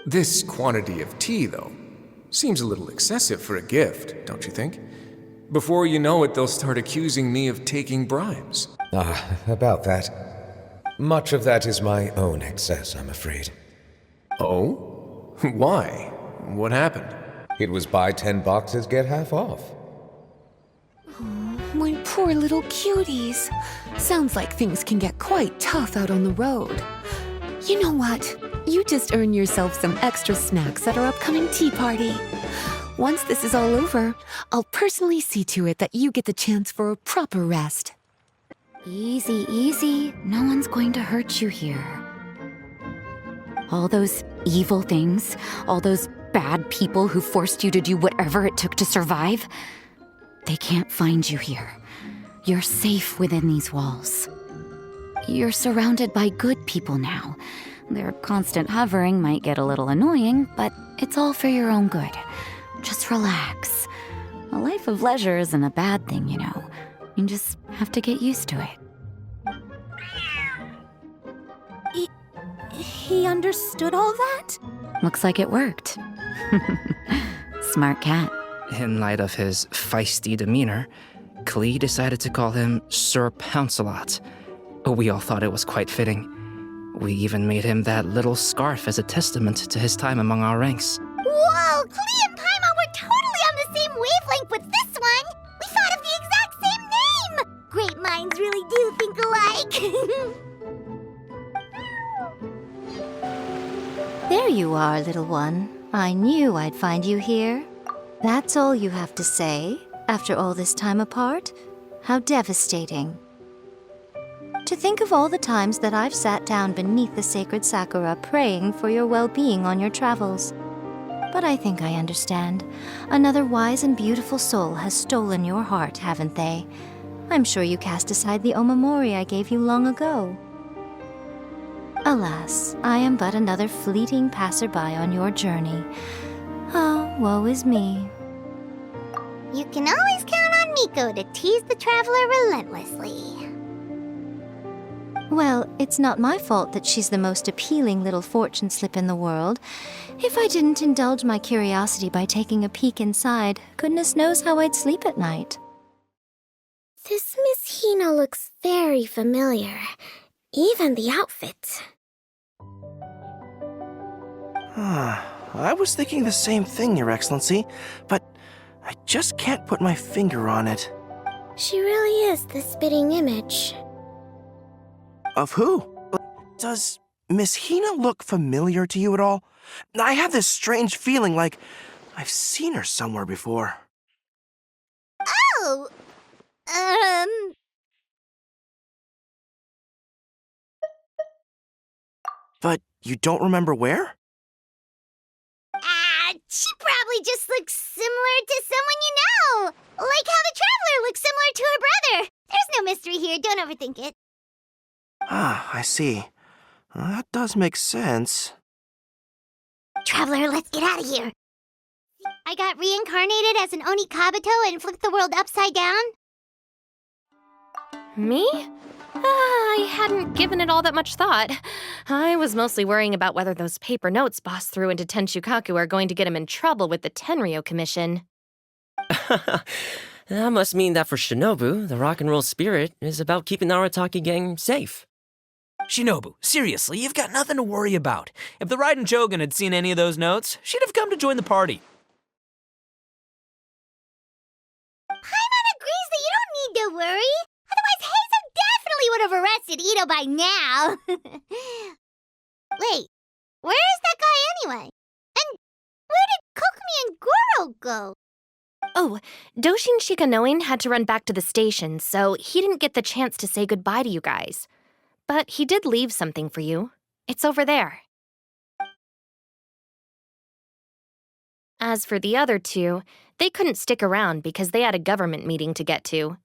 This quantity of tea, though, seems a little excessive for a gift, don't you think? Before you know it, they'll start accusing me of taking bribes. About that. Much of that is my own excess, I'm afraid. Oh? Why? What happened? It was buy 10 boxes, get half off. My poor little cuties. Sounds like things can get quite tough out on the road. You know what? You just earn yourself some extra snacks at our upcoming tea party. Once this is all over, I'll personally see to it that you get the chance for a proper rest. Easy, easy. No one's going to hurt you here. All those evil things, all those bad people who forced you to do whatever it took to survive, they can't find you here. You're safe within these walls. You're surrounded by good people now. Their constant hovering might get a little annoying, but it's all for your own good. Just relax. A life of leisure isn't a bad thing, you know. You just have to get used to it. He understood all that? Looks like it worked. Smart cat. In light of his feisty demeanor, Klee decided to call him Sir Pouncelot. We all thought it was quite fitting. We even made him that little scarf as a testament to his time among our ranks. Whoa! Klee and Paimon were totally on the same wavelength with this one! We thought of the exact same name! Great minds really do think alike! There you are, little one. I knew I'd find you here. That's all you have to say, after all this time apart? How devastating. To think of all the times that I've sat down beneath the sacred sakura praying for your well-being on your travels. But I think I understand. Another wise and beautiful soul has stolen your heart, haven't they? I'm sure you cast aside the omamori I gave you long ago. Alas, I am but another fleeting passerby on your journey. Oh, woe is me. You can always count on Miko to tease the traveler relentlessly. Well, it's not my fault that she's the most appealing little fortune slip in the world. If I didn't indulge my curiosity by taking a peek inside, goodness knows how I'd sleep at night. This Miss Hina looks very familiar. Even the outfit. I was thinking the same thing, Your Excellency, but I just can't put my finger on it. She really is the spitting image. Of who? Does Miss Hina look familiar to you at all? I have this strange feeling like I've seen her somewhere before. Oh! But you don't remember where? She probably just looks similar to someone you know. Like how the traveler looks similar to her brother. There's no mystery here, don't overthink it. I see. That does make sense. Traveler, let's get out of here. I got reincarnated as an Oni Kabuto and flipped the world upside down. Me? I hadn't given it all that much thought. I was mostly worrying about whether those paper notes Boss threw into Tenshukaku are going to get him in trouble with the Tenryo Commission. That must mean that for Shinobu, the rock and roll spirit is about keeping the Arataki gang safe. Shinobu, seriously, you've got nothing to worry about. If the Raiden Shogun had seen any of those notes, she'd have come to join the party. Paimon agrees that you don't need to worry. Otherwise, Heizo definitely would have arrested Ito by now. Wait, where is that guy anyway? And where did Kokomi and Goro go? Oh, Doshin Shikanoin had to run back to the station, so he didn't get the chance to say goodbye to you guys. But he did leave something for you. It's over there. As for the other two, they couldn't stick around because they had a government meeting to get to.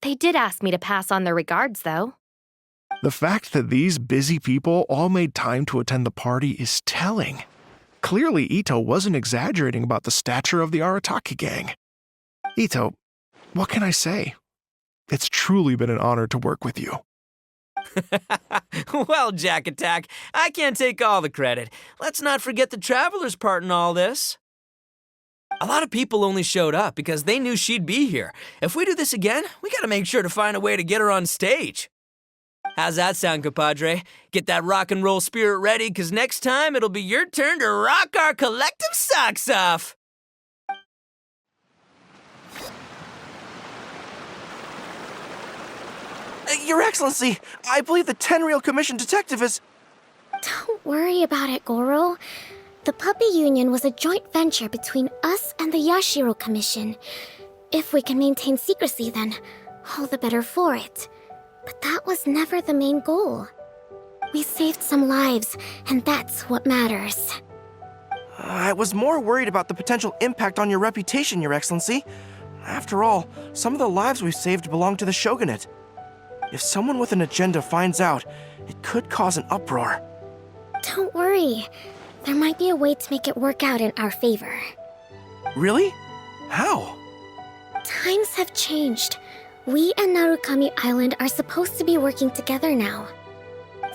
They did ask me to pass on their regards, though. The fact that these busy people all made time to attend the party is telling. Clearly, Ito wasn't exaggerating about the stature of the Arataki gang. Ito, what can I say? It's truly been an honor to work with you. Well, Jack Attack, I can't take all the credit. Let's not forget the Traveler's part in all this. A lot of people only showed up because they knew she'd be here. If we do this again, we gotta make sure to find a way to get her on stage. How's that sound, compadre? Get that rock and roll spirit ready, because next time it'll be your turn to rock our collective socks off. Your Excellency, I believe the Tenryou Commission detective is... Don't worry about it, Goro. The Puppy Union was a joint venture between us and the Yashiro Commission. If we can maintain secrecy, then all the better for it. But that was never the main goal. We saved some lives, and that's what matters. I was more worried about the potential impact on your reputation, Your Excellency. After all, some of the lives we've saved belong to the Shogunate. If someone with an agenda finds out, it could cause an uproar. Don't worry. There might be a way to make it work out in our favor. Really? How? Times have changed. We and Narukami Island are supposed to be working together now.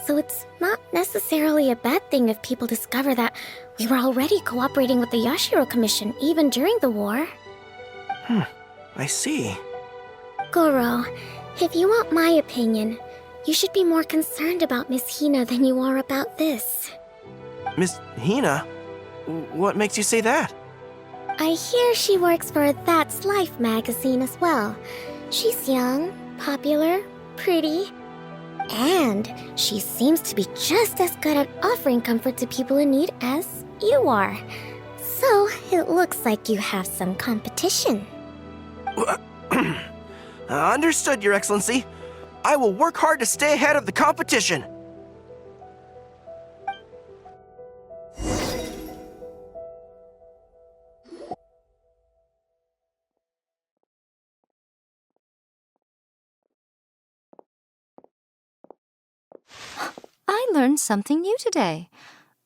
So it's not necessarily a bad thing if people discover that we were already cooperating with the Yashiro Commission even during the war. I see. Goro, if you want my opinion, you should be more concerned about Miss Hina than you are about this. Miss Hina? What makes you say that? I hear she works for That's Life magazine as well. She's young, popular, pretty, and she seems to be just as good at offering comfort to people in need as you are. So it looks like you have some competition. Understood, Your Excellency. I will work hard to stay ahead of the competition. I learned something new today.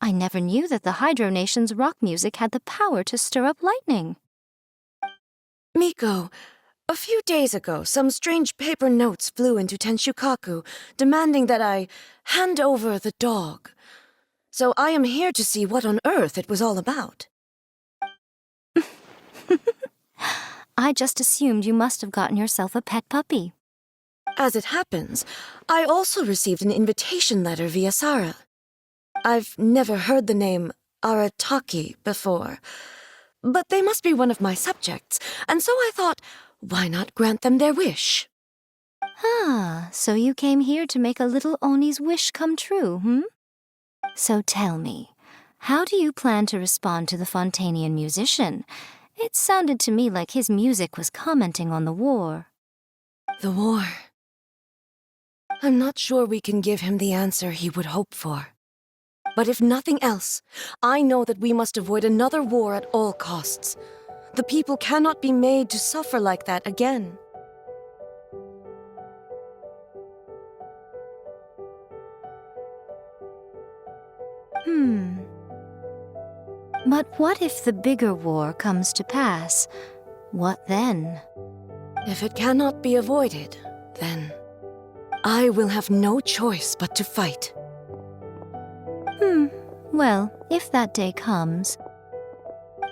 I never knew that the Hydro Nation's rock music had the power to stir up lightning. Miko, a few days ago, some strange paper notes flew into Tenshukaku, demanding that I hand over the dog. So I am here to see what on earth it was all about. I just assumed you must have gotten yourself a pet puppy. As it happens, I also received an invitation letter via Sara. I've never heard the name Arataki before, but they must be one of my subjects, and so I thought, why not grant them their wish? Ah, so you came here to make a little Oni's wish come true, So tell me, how do you plan to respond to the Fontanian musician? It sounded to me like his music was commenting on the war. The war. I'm not sure we can give him the answer he would hope for. But if nothing else, I know that we must avoid another war at all costs. The people cannot be made to suffer like that again. But what if the bigger war comes to pass? What then? If it cannot be avoided, then I will have no choice but to fight. Well, if that day comes,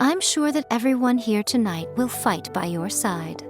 I'm sure that everyone here tonight will fight by your side.